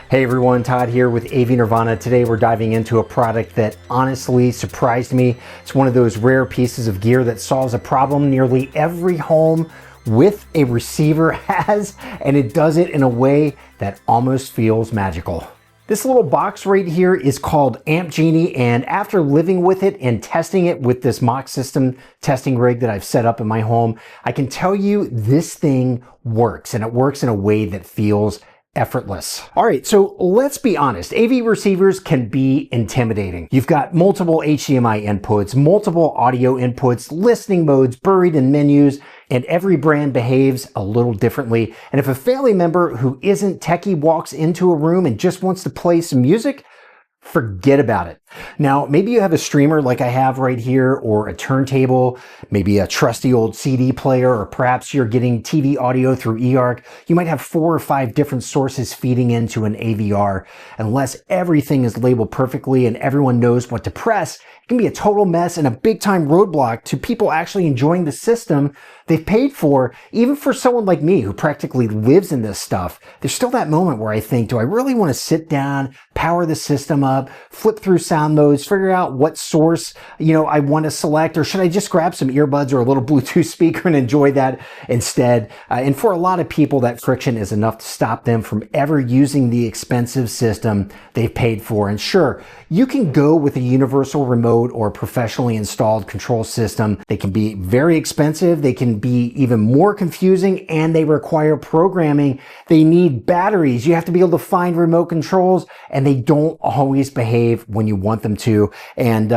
Hey everyone, Todd here with AV Nirvana. Today we're diving into a product that honestly surprised me. It's one of those rare pieces of gear that solves a problem nearly every home with a receiver has, and it does it in a way that almost feels magical. This little box right here is called Amp Genie, and after living with it and testing it with this mock system testing rig that I've set up in my home, I can tell you this thing works, and it works in a way that feels effortless. All right, so let's be honest. AV receivers can be intimidating. You've got multiple HDMI inputs, multiple audio inputs, listening modes buried in menus, and every brand behaves a little differently. And if a family member who isn't techie walks into a room and just wants to play some music, forget about it. Now, maybe you have a streamer like I have right here, or a turntable, maybe a trusty old CD player, or perhaps you're getting TV audio through eARC. You might have 4 or 5 different sources feeding into an AVR. Unless everything is labeled perfectly and everyone knows what to press, it can be a total mess and a big time roadblock to people actually enjoying the system they've paid for. Even for someone like me who practically lives in this stuff, there's still that moment where I think, do I really want to sit down, power the system up, flip through sound modes, figure out what source, I want to select, or should I just grab some earbuds or a little Bluetooth speaker and enjoy that instead? And for a lot of people, that friction is enough to stop them from ever using the expensive system they've paid for. And sure, you can go with a universal remote or a professionally installed control system. They can be very expensive. They can be even more confusing, and they require programming. They need batteries. You have to be able to find remote controls, and they don't always behave when you want them to. And,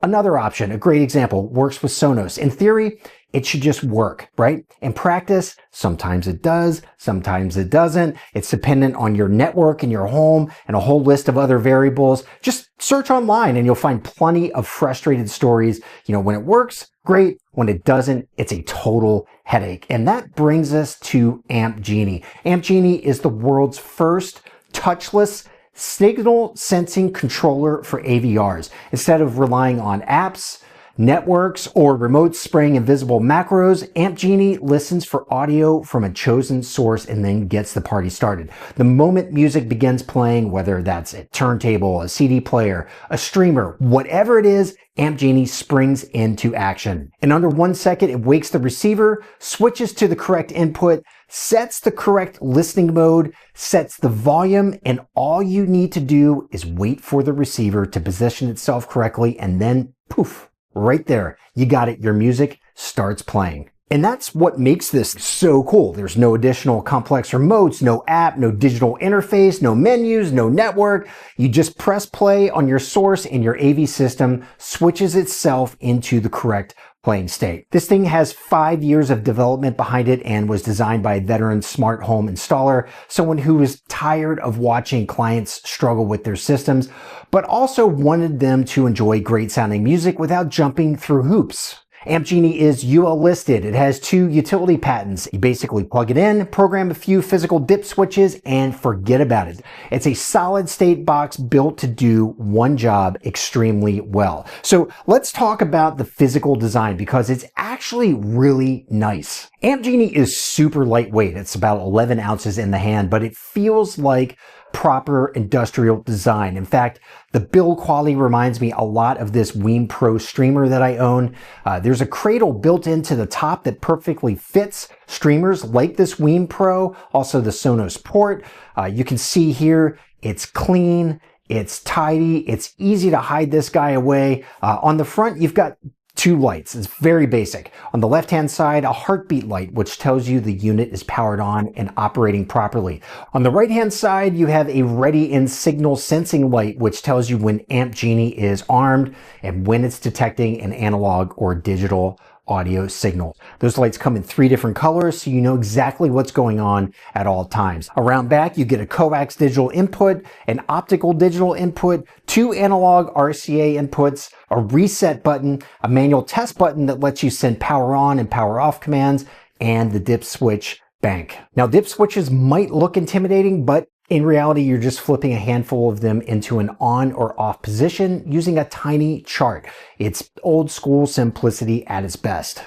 another option, a great example, works with Sonos. In theory, it should just work, right? In practice, sometimes it does, sometimes it doesn't. It's dependent on your network and your home and a whole list of other variables. Just search online and you'll find plenty of frustrated stories. When it works, great. When it doesn't, it's a total headache. And that brings us to Amp Genie. Amp Genie is the world's first touchless signal sensing controller for AVRs. Instead of relying on apps, networks, or remote spraying invisible macros, Amp Genie listens for audio from a chosen source and then gets the party started. The moment music begins playing, whether that's a turntable, a CD player, a streamer, whatever it is, Amp Genie springs into action. In under 1 second, it wakes the receiver, switches to the correct input, sets the correct listening mode, sets the volume, and all you need to do is wait for the receiver to position itself correctly, and then poof, right there, you got it. Your music starts playing. And that's what makes this so cool. There's no additional complex remotes, no app, no digital interface, no menus, no network. You just press play on your source and your AV system switches itself into the correct playing state. This thing has 5 years of development behind it and was designed by a veteran smart home installer, someone who was tired of watching clients struggle with their systems, but also wanted them to enjoy great sounding music without jumping through hoops. Amp Genie is UL listed. It has 2 utility patents. You basically plug it in, program a few physical dip switches, and forget about it. It's a solid state box built to do one job extremely well. So let's talk about the physical design, because it's actually really nice. Amp Genie is super lightweight. It's about 11 ounces in the hand, but it feels like proper industrial design. In fact, the build quality reminds me a lot of this WiiM Pro streamer that I own. There's a cradle built into the top that perfectly fits streamers like this WiiM Pro, also the Sonos port. You can see here, it's clean, it's tidy, it's easy to hide this guy away. On the front, you've got 2 lights. It's very basic. On the left-hand side, a heartbeat light, which tells you the unit is powered on and operating properly. On the right-hand side, you have a ready-in signal sensing light, which tells you when Amp Genie is armed and when it's detecting an analog or digital audio signal. Those lights come in 3 different colors, so you know exactly what's going on at all times. Around back, you get a coax digital input, an optical digital input, 2 analog RCA inputs, a reset button, a manual test button that lets you send power on and power off commands, and the dip switch bank. Now, dip switches might look intimidating, but in reality, you're just flipping a handful of them into an on or off position using a tiny chart. It's old school simplicity at its best.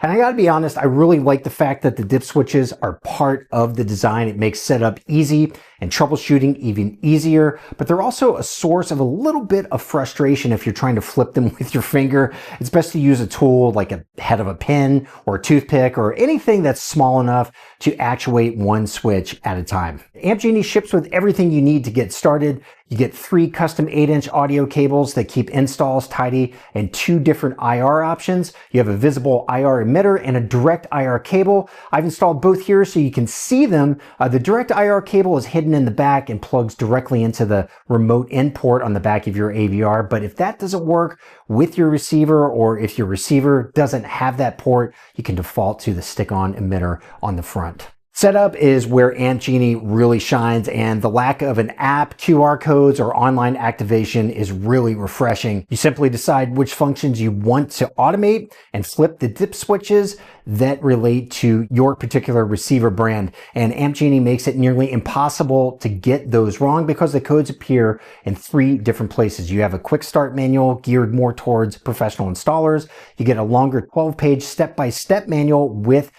And I gotta be honest, I really like the fact that the dip switches are part of the design. It makes setup easy and troubleshooting even easier, but they're also a source of a little bit of frustration if you're trying to flip them with your finger. It's best to use a tool like a head of a pin or a toothpick or anything that's small enough to actuate one switch at a time. Amp Genie ships with everything you need to get started. You get 3 custom 8-inch audio cables that keep installs tidy and 2 different IR options. You have a visible IR emitter and a direct IR cable. I've installed both here so you can see them. The direct IR cable is hidden in the back and plugs directly into the remote in port on the back of your AVR. But if that doesn't work with your receiver, or if your receiver doesn't have that port, you can default to the stick-on emitter on the front. Setup is where Amp Genie really shines, and the lack of an app, QR codes, or online activation is really refreshing. You simply decide which functions you want to automate and flip the dip switches that relate to your particular receiver brand. And Amp Genie makes it nearly impossible to get those wrong because the codes appear in 3 different places. You have a quick start manual geared more towards professional installers. You get a longer 12-page step-by-step manual with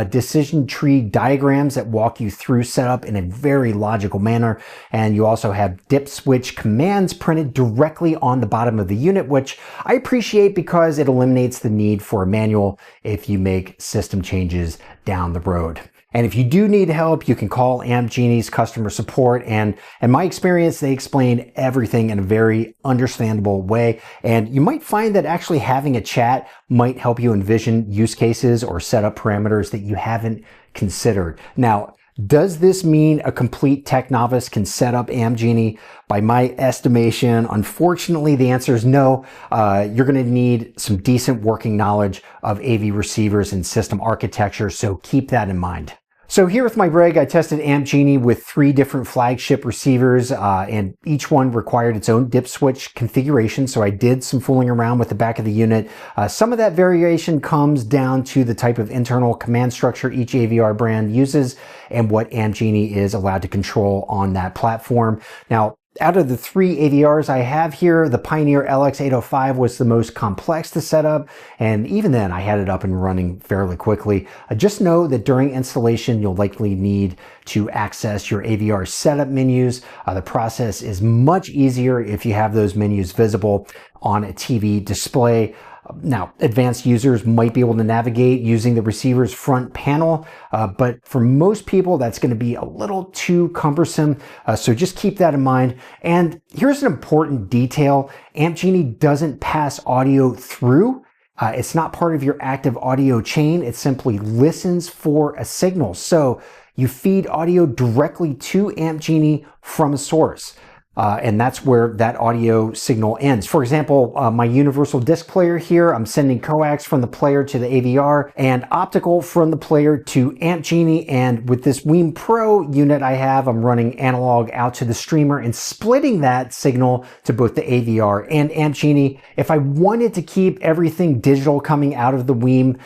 decision tree diagrams that walk you through setup in a very logical manner. And you also have dip switch commands printed directly on the bottom of the unit, which I appreciate because it eliminates the need for a manual if you make system changes down the road. And if you do need help, you can call Amp Genie's customer support. And in my experience, they explain everything in a very understandable way. And you might find that actually having a chat might help you envision use cases or set up parameters that you haven't considered. Now, does this mean a complete tech novice can set up Amp Genie? By my estimation, unfortunately, the answer is no. You're going to need some decent working knowledge of AV receivers and system architecture, so keep that in mind. So here with my rig, I tested Amp Genie with 3 different flagship receivers, and each one required its own dip switch configuration. So I did some fooling around with the back of the unit. Some of that variation comes down to the type of internal command structure each AVR brand uses and what Amp Genie is allowed to control on that platform. Now, out of the 3 AVRs I have here, the Pioneer LX805 was the most complex to set up, and even then I had it up and running fairly quickly. Just know that during installation you'll likely need to access your AVR setup menus. The process is much easier if you have those menus visible on a TV display. Now, advanced users might be able to navigate using the receiver's front panel, but for most people, that's going to be a little too cumbersome. So just keep that in mind. And here's an important detail. Amp Genie doesn't pass audio through. It's not part of your active audio chain. It simply listens for a signal. So you feed audio directly to Amp Genie from a source. And that's where that audio signal ends. For example, my universal disc player here, I'm sending coax from the player to the AVR and optical from the player to Amp Genie. And with this WiiM Pro unit I have, I'm running analog out to the streamer and splitting that signal to both the AVR and Amp Genie. If I wanted to keep everything digital coming out of the WiiM,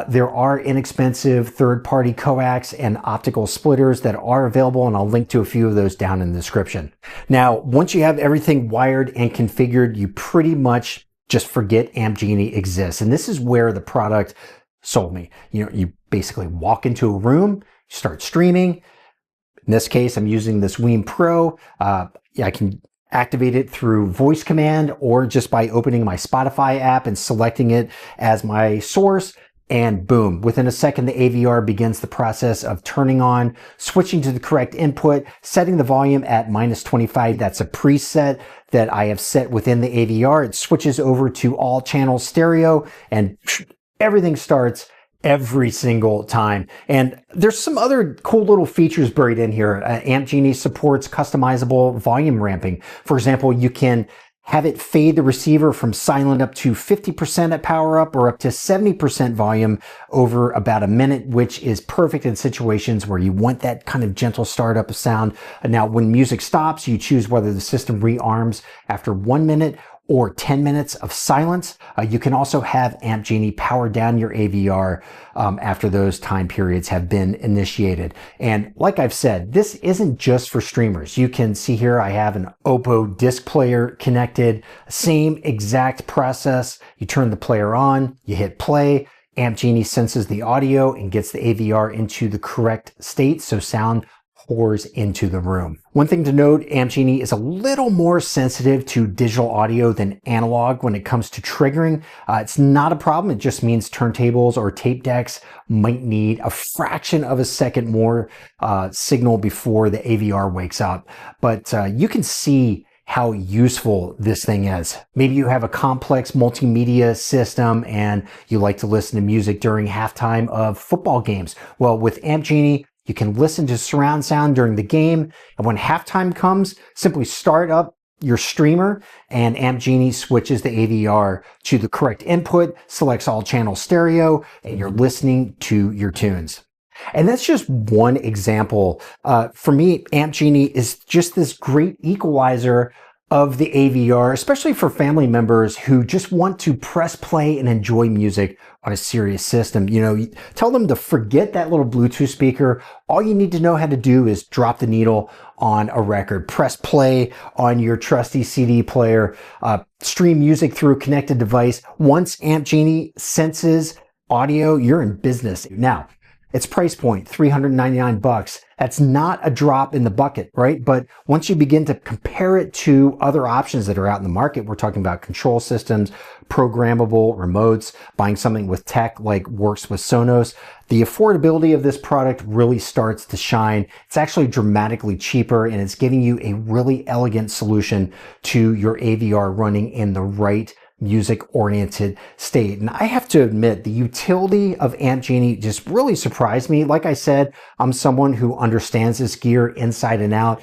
there are inexpensive third-party coax and optical splitters that are available, and I'll link to a few of those down in the description. Now, once you have everything wired and configured, you pretty much just forget Amp Genie exists. And this is where the product sold me. You basically walk into a room, start streaming. In this case, I'm using this WiiM Pro. I can activate it through voice command or just by opening my Spotify app and selecting it as my source. And boom, within a second, the AVR begins the process of turning on, switching to the correct input, setting the volume at -25. That's a preset that I have set within the AVR. It switches over to all channel stereo and everything starts every single time. And there's some other cool little features buried in here. Amp Genie supports customizable volume ramping. For example, you can have it fade the receiver from silent up to 50% at power up or up to 70% volume over about a minute, which is perfect in situations where you want that kind of gentle startup sound. Now, when music stops, you choose whether the system rearms after 1 minute or 10 minutes of silence. You can also have Amp Genie power down your AVR after those time periods have been initiated. And like I've said, this isn't just for streamers. You can see here I have an OPPO disc player connected. Same exact process. You turn the player on, you hit play, Amp Genie senses the audio and gets the AVR into the correct state so sound pours into the room. One thing to note, Amp Genie is a little more sensitive to digital audio than analog when it comes to triggering. It's not a problem. It just means turntables or tape decks might need a fraction of a second more signal before the AVR wakes up. But you can see how useful this thing is. Maybe you have a complex multimedia system and you like to listen to music during halftime of football games. Well, with Amp Genie, you can listen to surround sound during the game. And when halftime comes, simply start up your streamer and Amp Genie switches the AVR to the correct input, selects all channel stereo, and you're listening to your tunes. And that's just one example. For me, Amp Genie is just this great equalizer of the AVR, especially for family members who just want to press play and enjoy music on a serious system. You know, tell them to forget that little Bluetooth speaker. All you need to know how to do is drop the needle on a record, press play on your trusty CD player, stream music through a connected device. Once Amp Genie senses audio, you're in business. Now, its price point, $399. That's not a drop in the bucket, right? But once you begin to compare it to other options that are out in the market, we're talking about control systems, programmable remotes, buying something with tech like works with Sonos, the affordability of this product really starts to shine. It's actually dramatically cheaper and it's giving you a really elegant solution to your AVR running in the right music-oriented state. And I have to admit, the utility of Amp Genie just really surprised me. Like I said, I'm someone who understands this gear inside and out.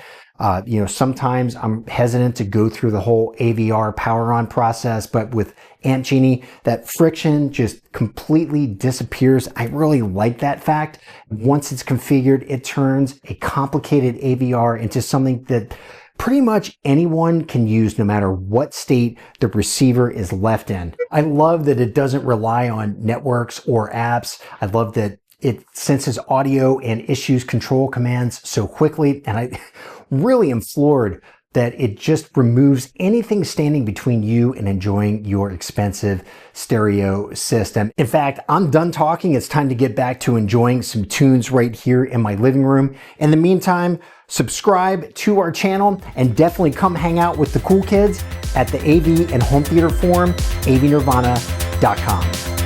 You know, sometimes I'm hesitant to go through the whole AVR power on process, but with Amp Genie, that friction just completely disappears. I really like that fact. Once it's configured, it turns a complicated AVR into something that pretty much anyone can use no matter what state the receiver is left in. I love that it doesn't rely on networks or apps. I love that it senses audio and issues control commands so quickly. And I really am floored that it just removes anything standing between you and enjoying your expensive stereo system. In fact, I'm done talking. It's time to get back to enjoying some tunes right here in my living room. In the meantime, subscribe to our channel and definitely come hang out with the cool kids at the AV and Home Theater Forum, avnirvana.com.